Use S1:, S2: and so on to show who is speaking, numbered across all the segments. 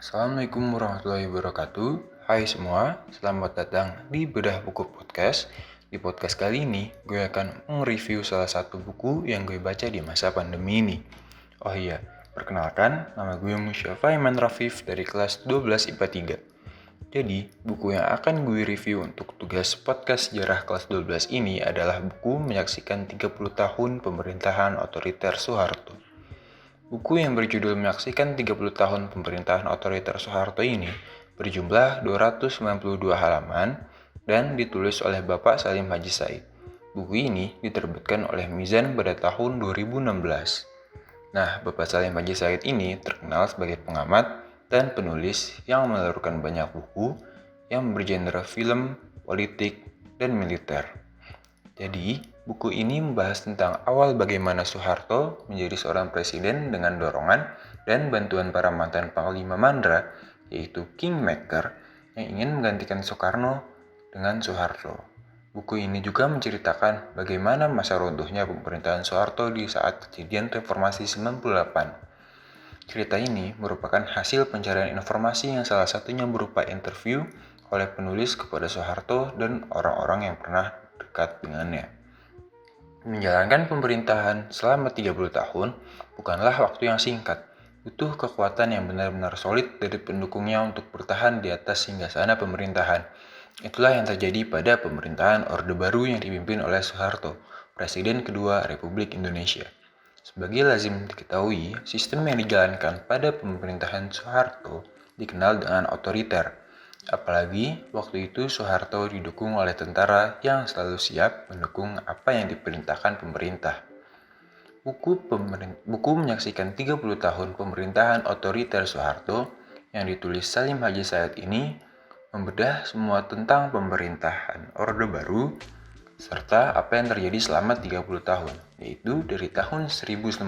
S1: Assalamualaikum warahmatullahi wabarakatuh. Hai semua, selamat datang di Bedah Buku Podcast. Di podcast kali ini, gue akan mereview salah satu buku yang gue baca di masa pandemi ini. Oh iya, perkenalkan, nama gue Musyafa Iman Rafif dari kelas 12 IPA 3. Jadi, buku yang akan gue review untuk tugas podcast sejarah kelas 12 ini adalah buku menyaksikan 30 tahun pemerintahan otoriter Soeharto. Buku yang berjudul Menyaksikan 30 tahun pemerintahan otoriter Soeharto ini berjumlah 292 halaman dan ditulis oleh Bapak Salim Hadji Said. Buku ini diterbitkan oleh Mizan pada tahun 2016. Nah, Bapak Salim Hadji Said ini terkenal sebagai pengamat dan penulis yang menelurkan banyak buku yang bergenre film, politik, dan militer. Jadi, buku ini membahas tentang awal bagaimana Soeharto menjadi seorang presiden dengan dorongan dan bantuan para mantan Panglima Mandra, yaitu Kingmaker, yang ingin menggantikan Soekarno dengan Soeharto. Buku ini juga menceritakan bagaimana masa runtuhnya pemerintahan Soeharto di saat kejadian Reformasi 98. Cerita ini merupakan hasil pencarian informasi yang salah satunya berupa interview oleh penulis kepada Soeharto dan orang-orang yang pernah dekat dengannya. Menjalankan pemerintahan selama 30 tahun bukanlah waktu yang singkat. Butuh kekuatan yang benar-benar solid dari pendukungnya untuk bertahan di atas singgasana pemerintahan. Itulah yang terjadi pada pemerintahan Orde Baru yang dipimpin oleh Soeharto, Presiden kedua Republik Indonesia. Sebagai lazim diketahui, sistem yang dijalankan pada pemerintahan Soeharto dikenal dengan otoriter. Apalagi waktu itu Soeharto didukung oleh tentara yang selalu siap mendukung apa yang diperintahkan pemerintah. Buku menyaksikan 30 tahun pemerintahan otoriter Soeharto yang ditulis Salim Hadji Said ini membedah semua tentang pemerintahan Orde Baru serta apa yang terjadi selama 30 tahun, yaitu dari tahun 1968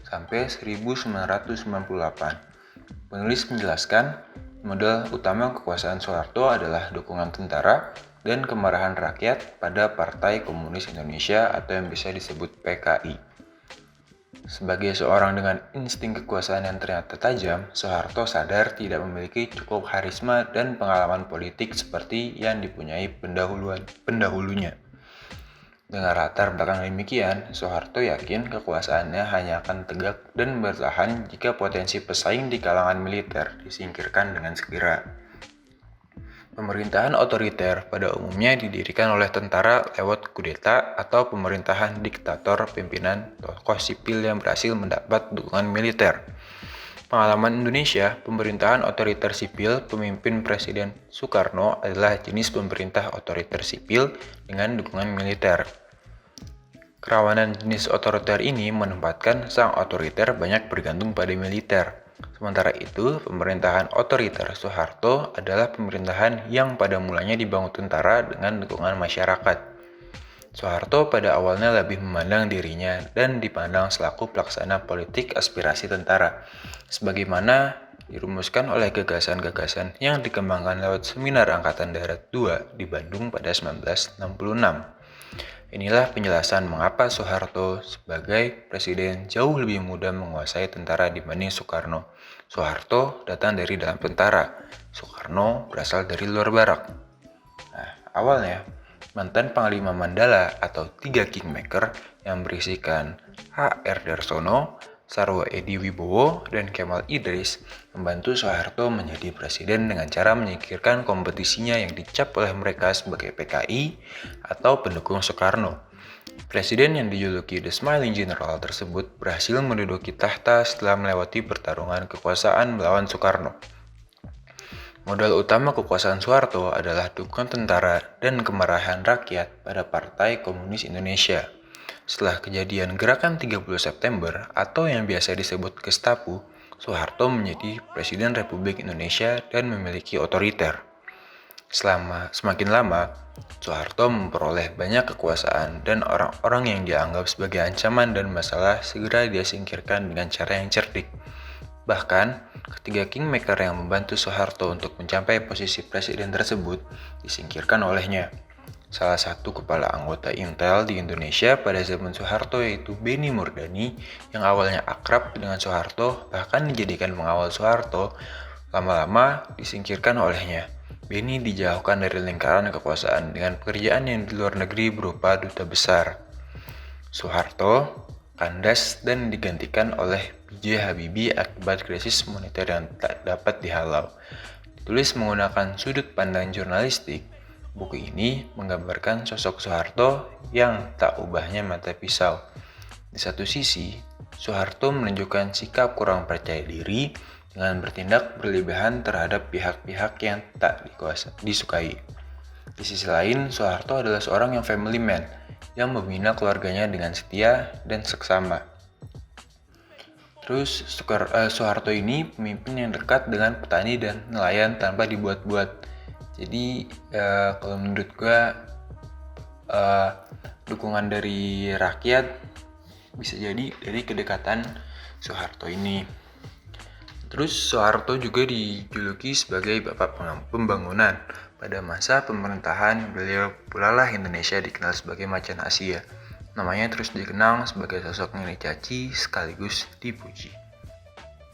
S1: sampai 1998. Penulis menjelaskan, modal utama kekuasaan Soeharto adalah dukungan tentara dan kemarahan rakyat pada Partai Komunis Indonesia atau yang bisa disebut PKI. Sebagai seorang dengan insting kekuasaan yang ternyata tajam, Soeharto sadar tidak memiliki cukup karisma dan pengalaman politik seperti yang dipunyai pendahulunya. Dengan latar belakang demikian, Soeharto yakin kekuasaannya hanya akan tegak dan bertahan jika potensi pesaing di kalangan militer disingkirkan dengan segera. Pemerintahan otoriter pada umumnya didirikan oleh tentara lewat kudeta atau pemerintahan diktator pimpinan tokoh sipil yang berhasil mendapat dukungan militer. Pengalaman Indonesia, pemerintahan otoriter sipil pemimpin Presiden Soekarno adalah jenis pemerintah otoriter sipil dengan dukungan militer. Kerawanan jenis otoriter ini menempatkan sang otoriter banyak bergantung pada militer. Sementara itu, pemerintahan otoriter Soeharto adalah pemerintahan yang pada mulanya dibangun tentara dengan dukungan masyarakat. Soeharto pada awalnya lebih memandang dirinya dan dipandang selaku pelaksana politik aspirasi tentara, sebagaimana dirumuskan oleh gagasan-gagasan yang dikembangkan lewat Seminar Angkatan Darat II di Bandung pada 1966. Inilah penjelasan mengapa Soeharto sebagai presiden jauh lebih mudah menguasai tentara dibanding Soekarno. Soeharto datang dari dalam tentara, Soekarno berasal dari luar barak. Nah, awalnya, mantan Panglima Mandala atau 3 Kingmaker yang berisikan H.R. Darsono, Sarwo Edi Wibowo, dan Kemal Idris membantu Soeharto menjadi presiden dengan cara menyingkirkan kompetisinya yang dicap oleh mereka sebagai PKI atau pendukung Soekarno. Presiden yang dijuluki The Smiling General tersebut berhasil menduduki tahta setelah melewati pertarungan kekuasaan melawan Soekarno. Modal utama kekuasaan Soeharto adalah dukungan tentara dan kemarahan rakyat pada Partai Komunis Indonesia. Setelah kejadian Gerakan 30 September atau yang biasa disebut Gestapo, Soeharto menjadi Presiden Republik Indonesia dan memiliki otoriter. Semakin lama, Soeharto memperoleh banyak kekuasaan dan orang-orang yang dianggap sebagai ancaman dan masalah segera dia singkirkan dengan cara yang cerdik. Bahkan, ketiga Kingmaker yang membantu Soeharto untuk mencapai posisi presiden tersebut disingkirkan olehnya. Salah satu kepala anggota Intel di Indonesia pada zaman Soeharto yaitu Benny Murdani yang awalnya akrab dengan Soeharto bahkan dijadikan pengawal Soeharto, lama-lama disingkirkan olehnya. Benny dijauhkan dari lingkaran kekuasaan dengan pekerjaan yang di luar negeri berupa duta besar. Soeharto kandas dan digantikan oleh B.J. Habibie akibat krisis moneter yang tak dapat dihalau. Ditulis menggunakan sudut pandang jurnalistik, buku ini menggambarkan sosok Soeharto yang tak ubahnya mata pisau. Di satu sisi, Soeharto menunjukkan sikap kurang percaya diri dengan bertindak berlebihan terhadap pihak-pihak yang tak disukai. Di sisi lain, Soeharto adalah seorang yang family man, yang membina keluarganya dengan setia dan seksama. Terus Soeharto ini pemimpin yang dekat dengan petani dan nelayan tanpa dibuat-buat. Jadi kalau menurut gue dukungan dari rakyat bisa jadi dari kedekatan Soeharto ini. Terus Soeharto juga dijuluki sebagai Bapak Pembangunan. Pada masa pemerintahan beliau pula lah Indonesia dikenal sebagai macan Asia. Namanya terus dikenang sebagai sosok yang dicaci sekaligus dipuji.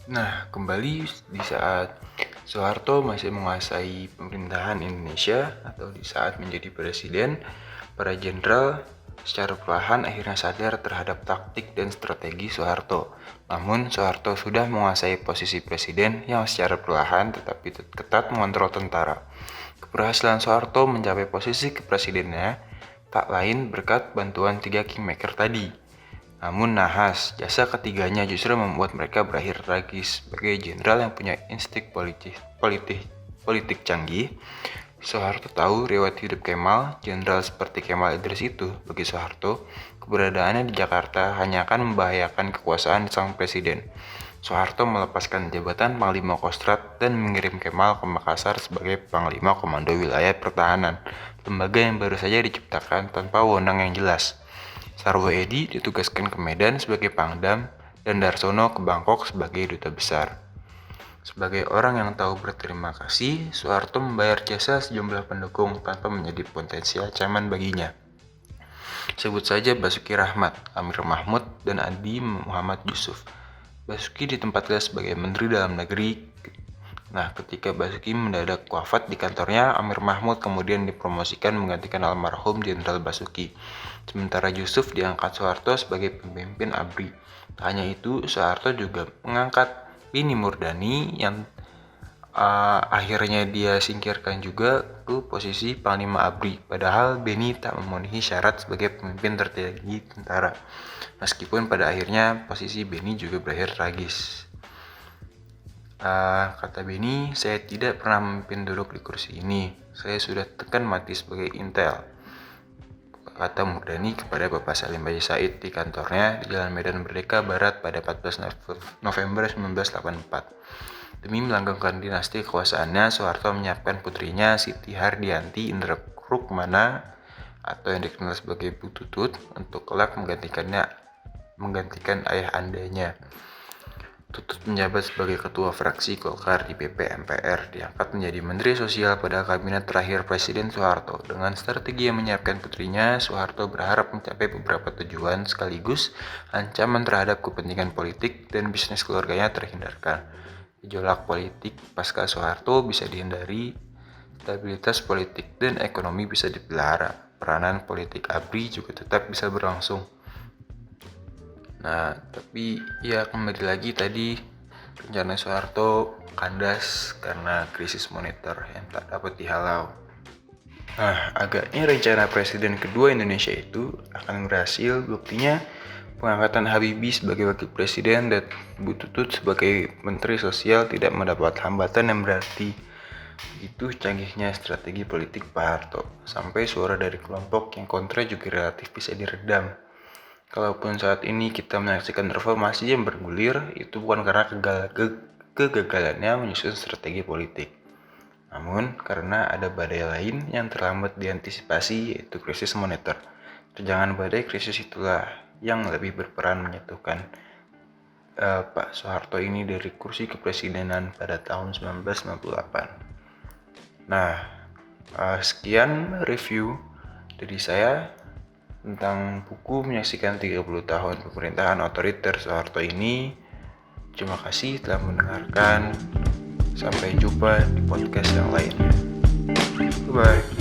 S1: Nah, kembali di saat Soeharto masih menguasai pemerintahan Indonesia atau di saat menjadi presiden, para jenderal secara perlahan akhirnya sadar terhadap taktik dan strategi Soeharto. Namun, Soeharto sudah menguasai posisi presiden yang secara perlahan tetapi ketat mengontrol tentara. Keberhasilan Soeharto mencapai posisi kepresidennya tak lain berkat bantuan 3 kingmaker tadi. Namun nahas, jasa ketiganya justru membuat mereka berakhir tragis. Sebagai jenderal yang punya insting politik canggih, Soeharto tahu riwayat hidup Kemal, jenderal seperti Kemal Idris itu. Bagi Soeharto, keberadaannya di Jakarta hanya akan membahayakan kekuasaan sang presiden. Soeharto melepaskan jabatan Panglima Kostrad dan mengirim Kemal ke Makassar sebagai Panglima Komando Wilayah Pertahanan, lembaga yang baru saja diciptakan tanpa wewenang yang jelas. Sarwo Edi ditugaskan ke Medan sebagai Pangdam dan Darsono ke Bangkok sebagai duta besar. Sebagai orang yang tahu berterima kasih, Soeharto membayar jasa sejumlah pendukung tanpa menjadi potensi ancaman baginya. Sebut saja Basuki Rahmat, Amir Mahmud, dan Adi Muhammad Yusuf. Basuki ditempatkan sebagai Menteri Dalam Negeri. Nah, ketika Basuki mendadak wafat di kantornya, Amir Mahmud kemudian dipromosikan menggantikan almarhum Jenderal Basuki. Sementara Yusuf diangkat Soeharto sebagai pemimpin ABRI. Tak hanya itu, Soeharto juga mengangkat Benny Murdani yang akhirnya dia singkirkan juga ke posisi Panglima ABRI. Padahal Benny tak memenuhi syarat sebagai pemimpin tertinggi tentara. Meskipun pada akhirnya posisi Benny juga berakhir tragis. Kata Benny, saya tidak pernah memimpin duduk di kursi ini. Saya sudah tekan mati sebagai intel. Kata Murdani kepada Bapak Salim Baja Said di kantornya di Jalan Medan Merdeka Barat pada 14 November 1984. Demi melanggengkan dinasti kekuasaannya, Soeharto menyiapkan putrinya Siti Hardianti Indra Rukmana atau yang dikenal sebagai Bu Tutut untuk kelak menggantikan ayah andanya. Tutut menjabat sebagai ketua fraksi Golkar di BP MPR, diangkat menjadi Menteri Sosial pada kabinet terakhir Presiden Soeharto. Dengan strategi yang menyiapkan putrinya, Soeharto berharap mencapai beberapa tujuan sekaligus ancaman terhadap kepentingan politik dan bisnis keluarganya terhindarkan. Gejolak politik pasca Soeharto bisa dihindari, stabilitas politik dan ekonomi bisa dipelihara, peranan politik ABRI juga tetap bisa berlangsung. Nah, tapi ya kembali lagi tadi rencana Soeharto kandas karena krisis moneter yang tak dapat dihalau. Nah, agaknya rencana presiden kedua Indonesia itu akan berhasil. Buktinya pengangkatan Habibie sebagai wakil presiden dan Bu Tutut sebagai menteri sosial tidak mendapat hambatan yang berarti. Itu canggihnya strategi politik Pak Harto. Sampai suara dari kelompok yang kontra juga relatif bisa diredam. Kalaupun saat ini kita menyaksikan reformasi yang bergulir, itu bukan karena kegagalannya menyusun strategi politik. Namun, karena ada badai lain yang terlambat diantisipasi, yaitu krisis moneter. Terjangan badai krisis itulah yang lebih berperan menyatukan Pak Soeharto ini dari kursi kepresidenan pada tahun 1998. Nah, sekian review Dari saya tentang buku menyaksikan 30 tahun pemerintahan otoriter Soeharto ini. Terima kasih telah mendengarkan. Sampai jumpa di podcast yang lainnya. Bye-bye.